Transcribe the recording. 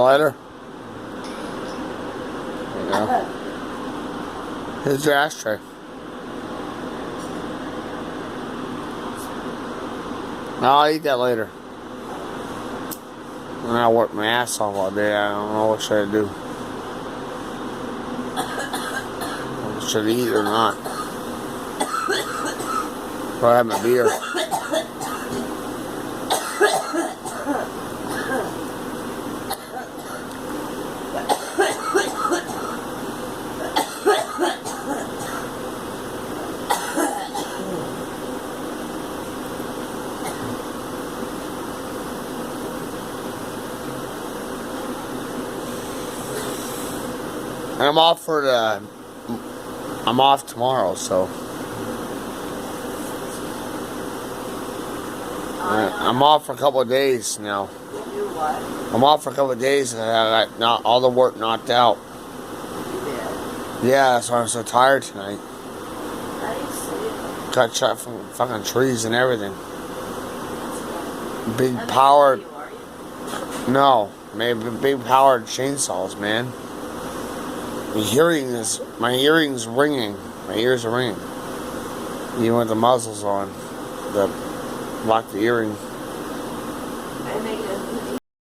lighter? There you go. Here's your ashtray. I'll eat that later. And I work my ass off all day. I don't know what should I do. Should I eat or not? Probably have my beer. And I'm off tomorrow, so. I'm off for a couple of days now. You do what? I'm off for a couple of days and I got all the work knocked out. You did. Yeah, that's why I'm so tired tonight. How do you sleep? Got shot from fucking trees and everything. Big How powered. many are you? No, maybe big powered chainsaws, man. My hearing's ringing. My ears are ringing. Even with the muzzles on, the block the earring.